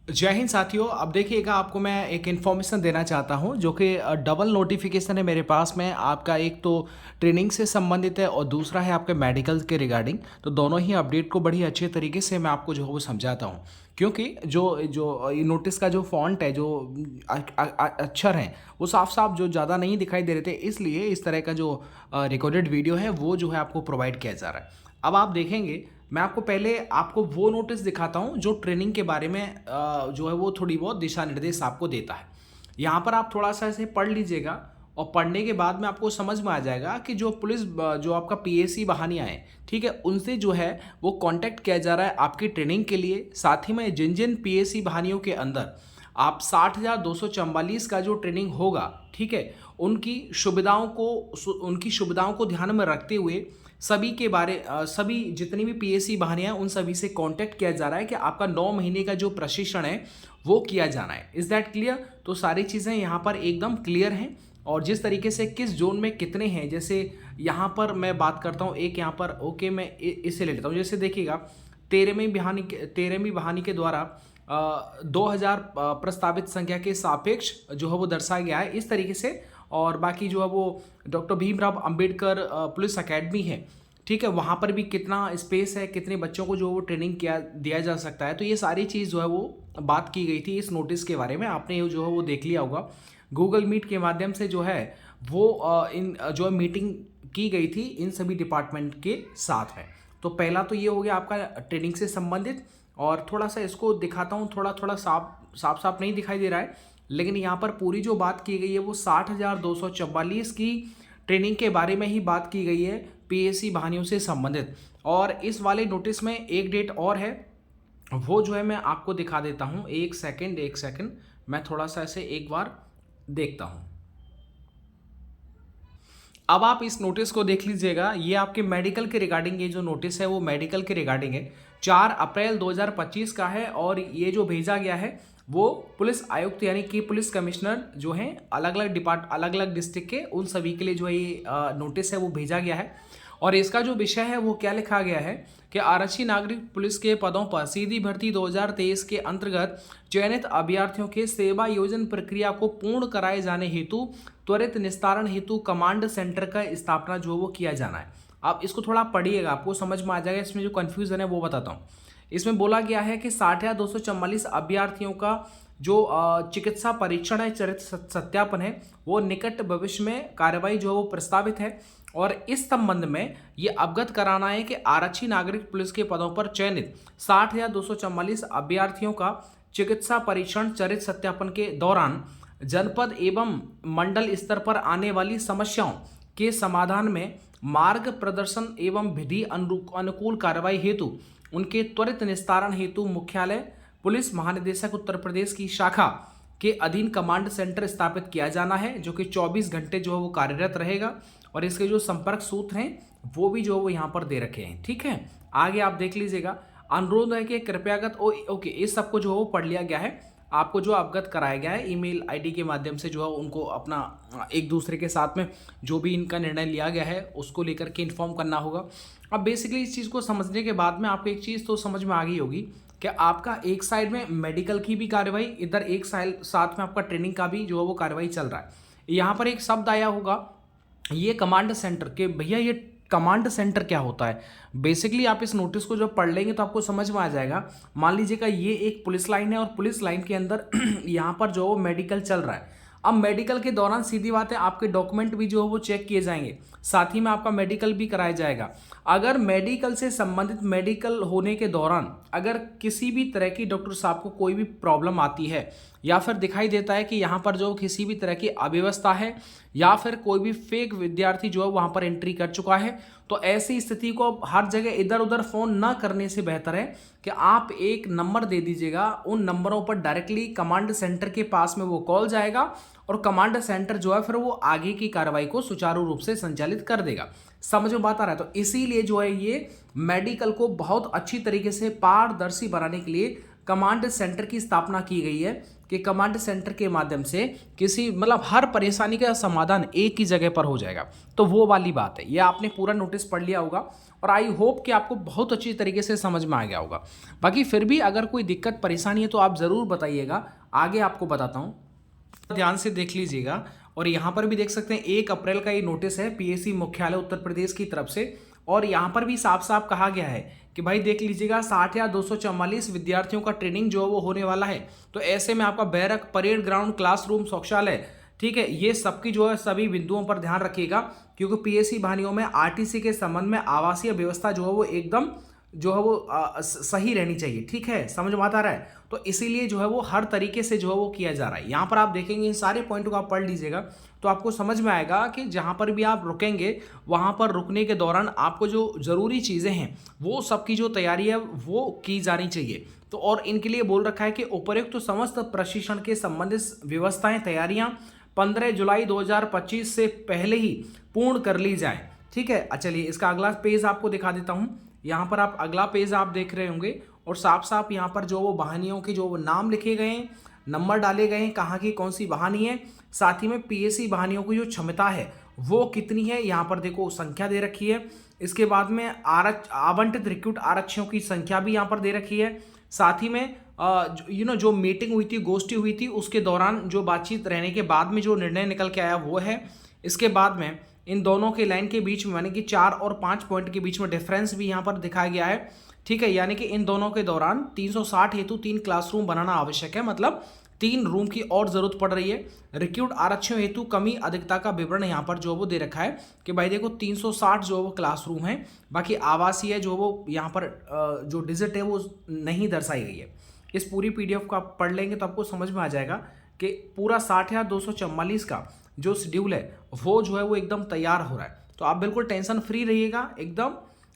जय हिंद साथियों। अब देखिएगा, आपको मैं एक इन्फॉर्मेशन देना चाहता हूं जो कि डबल नोटिफिकेशन है मेरे पास में। आपका एक तो ट्रेनिंग से संबंधित है और दूसरा है आपके मेडिकल के रिगार्डिंग। तो दोनों ही अपडेट को बड़ी अच्छे तरीके से मैं आपको जो है वो समझाता हूं, क्योंकि जो जो ये नोटिस का जो फॉन्ट है, जो अक्षर हैं, वो साफ साफ जो ज़्यादा नहीं दिखाई दे रहे थे, इसलिए इस तरह का जो रिकॉर्डेड वीडियो है वो जो है आपको प्रोवाइड किया जा रहा है। अब आप देखेंगे, मैं आपको पहले आपको वो नोटिस दिखाता हूँ जो ट्रेनिंग के बारे में जो है वो थोड़ी बहुत दिशा निर्देश आपको देता है। यहाँ पर आप थोड़ा सा इसे पढ़ लीजिएगा और पढ़ने के बाद में आपको समझ में आ जाएगा कि जो पुलिस जो आपका पीएसी बहानियाँ हैं, ठीक है, उनसे जो है वो कांटेक्ट किया जा रहा है आपकी ट्रेनिंग के लिए। साथ ही में जिन जिन पीएसी बहानियों के अंदर आप 60,244 का जो ट्रेनिंग होगा, ठीक है, उनकी सुविधाओं को ध्यान में रखते हुए सभी जितनी भी पीएसी बहानियां हैं उन सभी से कांटेक्ट किया जा रहा है कि आपका 9 महीने का जो प्रशिक्षण है वो किया जाना है। Is that clear? तो सारी चीज़ें यहाँ पर एकदम क्लियर हैं। और जिस तरीके से किस जोन में कितने हैं, जैसे यहाँ पर मैं बात करता हूँ, एक यहाँ पर ओके मैं इसे ले लेता हूँ। जैसे देखिएगा, 13वीं बहानी के द्वारा 2000 प्रस्तावित संख्या के सापेक्ष जो है वो दर्शाया गया है इस तरीके से। और बाकी जो है वो doctor Bhimrao Ambedkar police academy है, ठीक है, वहाँ पर भी कितना स्पेस है, कितने बच्चों को जो वो ट्रेनिंग किया दिया जा सकता है। तो ये सारी चीज़ जो है वो बात की गई थी इस नोटिस के बारे में। आपने जो है वो देख लिया होगा, गूगल मीट के माध्यम से जो है वो इन जो है मीटिंग की गई थी इन सभी डिपार्टमेंट के साथ में। तो पहला तो ये हो गया आपका ट्रेनिंग से संबंधित। और थोड़ा सा इसको दिखाता हूँ, थोड़ा थोड़ा साफ नहीं दिखाई दे रहा है, लेकिन यहाँ पर पूरी जो बात की गई है वो 60,244 की ट्रेनिंग के बारे में ही बात की गई है, पीएससी बहानियों से संबंधित। और इस वाले नोटिस में एक डेट और है, वो जो है मैं आपको दिखा देता हूँ। एक सेकंड, मैं थोड़ा सा इसे एक बार देखता हूँ। अब आप इस नोटिस को देख लीजिएगा, ये आपके मेडिकल के रिगार्डिंग, ये जो नोटिस है वो मेडिकल के रिगार्डिंग है, 4 अप्रैल 2025 का है। और ये जो भेजा गया है वो पुलिस आयुक्त यानी कि पुलिस कमिश्नर जो हैं अलग अलग डिस्ट्रिक्ट के, उन सभी के लिए जो है ये नोटिस है वो भेजा गया है। और इसका जो विषय है वो क्या लिखा गया है कि आरक्षी नागरिक पुलिस के पदों पर सीधी भर्ती 2023 के अंतर्गत चयनित अभ्यर्थियों के सेवा योजन प्रक्रिया को पूर्ण कराए जाने हेतु त्वरित निस्तारण हेतु कमांड सेंटर का स्थापना जो वो किया जाना है। आप इसको थोड़ा पढ़िएगा, आपको समझ में आ जाएगा। इसमें जो कन्फ्यूजन है वो बताता हूँ। इसमें बोला गया है कि 60,244 अभ्यर्थियों का जो चिकित्सा परीक्षण है, चरित्र सत्यापन है, वो निकट भविष्य में कार्रवाई जो है वो प्रस्तावित है। और इस संबंध में ये अवगत कराना है कि आरक्षी नागरिक पुलिस के पदों पर चयनित 60,244 अभ्यर्थियों का चिकित्सा परीक्षण चरित्र सत्यापन के दौरान जनपद एवं मंडल स्तर पर आने वाली समस्याओं के समाधान में मार्ग प्रदर्शन एवं विधि अनुकूल कार्रवाई हेतु उनके त्वरित निस्तारण हेतु मुख्यालय पुलिस महानिदेशक उत्तर प्रदेश की शाखा के अधीन कमांड सेंटर स्थापित किया जाना है, जो कि 24 घंटे जो है वो कार्यरत रहेगा। और इसके जो संपर्क सूत्र हैं वो भी जो है वो यहाँ पर दे रखे हैं, ठीक है। आगे आप देख लीजिएगा, अनुरोध है कि कृपयागत ओके, इस सबको जो है वो पढ़ लिया गया है। आपको जो अवगत कराया गया है ईमेल आईडी के माध्यम से जो है उनको अपना एक दूसरे के साथ में जो भी इनका निर्णय लिया गया है उसको लेकर के इन्फॉर्म करना होगा। अब बेसिकली इस चीज़ को समझने के बाद में आपको एक चीज़ तो समझ में आ गई होगी कि आपका एक साइड में मेडिकल की भी कार्रवाई, इधर एक साथ में आपका ट्रेनिंग का भी जो है वो कार्रवाई चल रहा है। यहाँ पर एक शब्द आया होगा, ये कमांड सेंटर के, भैया ये कमांड सेंटर क्या होता है। बेसिकली आप इस नोटिस को जब पढ़ लेंगे तो आपको समझ में आ जाएगा। मान लीजिएगा ये एक पुलिस लाइन है और पुलिस लाइन के अंदर यहाँ पर जो मेडिकल चल रहा है। अब मेडिकल के दौरान सीधी बात है आपके डॉक्यूमेंट भी जो है वो चेक किए जाएंगे, साथ ही में आपका मेडिकल भी कराया जाएगा। अगर मेडिकल से संबंधित मेडिकल होने के दौरान अगर किसी भी तरह की डॉक्टर साहब को कोई भी प्रॉब्लम आती है, या फिर दिखाई देता है कि यहाँ पर जो किसी भी तरह की अव्यवस्था है, या फिर कोई भी फेक विद्यार्थी जो है वहाँ पर एंट्री कर चुका है, तो ऐसी स्थिति को हर जगह इधर उधर फ़ोन ना करने से बेहतर है कि आप एक नंबर दे दीजिएगा। उन नंबरों पर डायरेक्टली कमांड सेंटर के पास में वो कॉल जाएगा और कमांड सेंटर जो है फिर वो आगे की कार्रवाई को सुचारू रूप से संचालित कर देगा। समझ में बात आ रहा है? तो इसीलिए जो है ये मेडिकल को बहुत अच्छी तरीके से पारदर्शी बनाने के लिए कमांड सेंटर की स्थापना की गई है कि कमांड सेंटर के माध्यम से किसी मतलब हर परेशानी का समाधान एक ही जगह पर हो जाएगा। तो वो वाली बात है, ये आपने पूरा नोटिस पढ़ लिया होगा और आई होप कि आपको बहुत अच्छी तरीके से समझ में आ गया होगा। बाकी फिर भी अगर कोई दिक्कत परेशानी है तो आप ज़रूर बताइएगा, आगे आपको बताता हूँ। ध्यान से देख लीजिएगा और यहाँ पर भी देख सकते हैं 1 अप्रैल का ये नोटिस है पीएससी मुख्यालय उत्तर प्रदेश की तरफ से। और यहाँ पर भी साफ साफ कहा गया है कि भाई देख लीजिएगा 60,244 विद्यार्थियों का ट्रेनिंग जो है वो होने वाला है। तो ऐसे में आपका बैरक, परेड ग्राउंड, क्लासरूम, शौचालय, ठीक है, ये सबकी जो है सभी बिंदुओं पर ध्यान रखिएगा, क्योंकि पीएससी बहानियों में आरटीसी के संबंध में आवासीय व्यवस्था जो है वो एकदम जो है वो सही रहनी चाहिए। ठीक है, समझ में आता रहा है। तो इसीलिए जो है वो हर तरीके से जो है वो किया जा रहा है। यहाँ पर आप देखेंगे इन सारे पॉइंटों को आप पढ़ लीजिएगा तो आपको समझ में आएगा कि जहाँ पर भी आप रुकेंगे वहाँ पर रुकने के दौरान आपको जो ज़रूरी चीज़ें हैं वो सबकी जो तैयारी है वो की जानी चाहिए। तो और इनके लिए बोल रखा है कि उपयुक्त तो समस्त प्रशिक्षण के संबंधित व्यवस्थाएं, तैयारियां 15 जुलाई 2025 से पहले ही पूर्ण कर ली जाएं। ठीक है, चलिए इसका अगला पेज आपको दिखा देता हूं। यहाँ पर आप अगला पेज आप देख रहे होंगे और साफ साफ यहाँ पर जो वो वाहनियों के जो वो नाम लिखे गए हैं, नंबर डाले गए हैं, कहाँ की कौन सी वाहनी है, साथ ही में पीएससी वाहनियों की जो क्षमता है वो कितनी है, यहाँ पर देखो संख्या दे रखी है। इसके बाद में आवंटित रिक्रूट आरक्षियों की संख्या भी यहाँ पर दे रखी है। साथ ही में जो मीटिंग हुई थी, गोष्ठी हुई थी, उसके दौरान जो बातचीत रहने के बाद में जो निर्णय निकल के आया वो है। इसके बाद में इन दोनों के लाइन के बीच में यानी कि 4 और 5 पॉइंट के बीच में डिफरेंस भी यहाँ पर दिखाया गया है। ठीक है, यानी कि इन दोनों के दौरान 360 हेतु 3 क्लासरूम बनाना आवश्यक है, मतलब 3 रूम की और जरूरत पड़ रही है। रिक्रूट आरक्षण हेतु कमी अधिकता का विवरण यहाँ पर जो वो दे रखा है कि भाई देखो 360 जो वो क्लासरूम है, बाकी आवासीय जो वो यहाँ पर जो डिजिट है वो नहीं दर्शाई गई है। इस पूरी पीडीएफ को आप पढ़ लेंगे तो आपको समझ में आ जाएगा कि पूरा 60,244 का जो शेड्यूल है वो जो है वो एकदम तैयार हो रहा है। तो आप बिल्कुल टेंशन फ्री रहिएगा एकदम।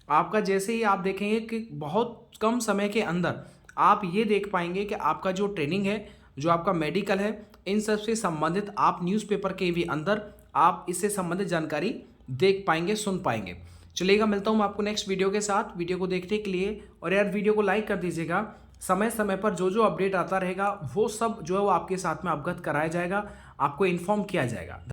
आपका जैसे ही आप देखेंगे कि बहुत कम समय के अंदर आप ये देख पाएंगे कि आपका जो ट्रेनिंग है, जो आपका मेडिकल है, इन सब से संबंधित आप न्यूज़पेपर के भी अंदर आप इससे संबंधित जानकारी देख पाएंगे, सुन पाएंगे। चलिएगा, मिलता हूँ आपको नेक्स्ट वीडियो के साथ। वीडियो को देखने के लिए और यार वीडियो को लाइक कर दीजिएगा। समय समय पर जो जो अपडेट आता रहेगा वो सब जो है वो आपके साथ में अवगत कराया जाएगा, आपको इन्फॉर्म किया जाएगा।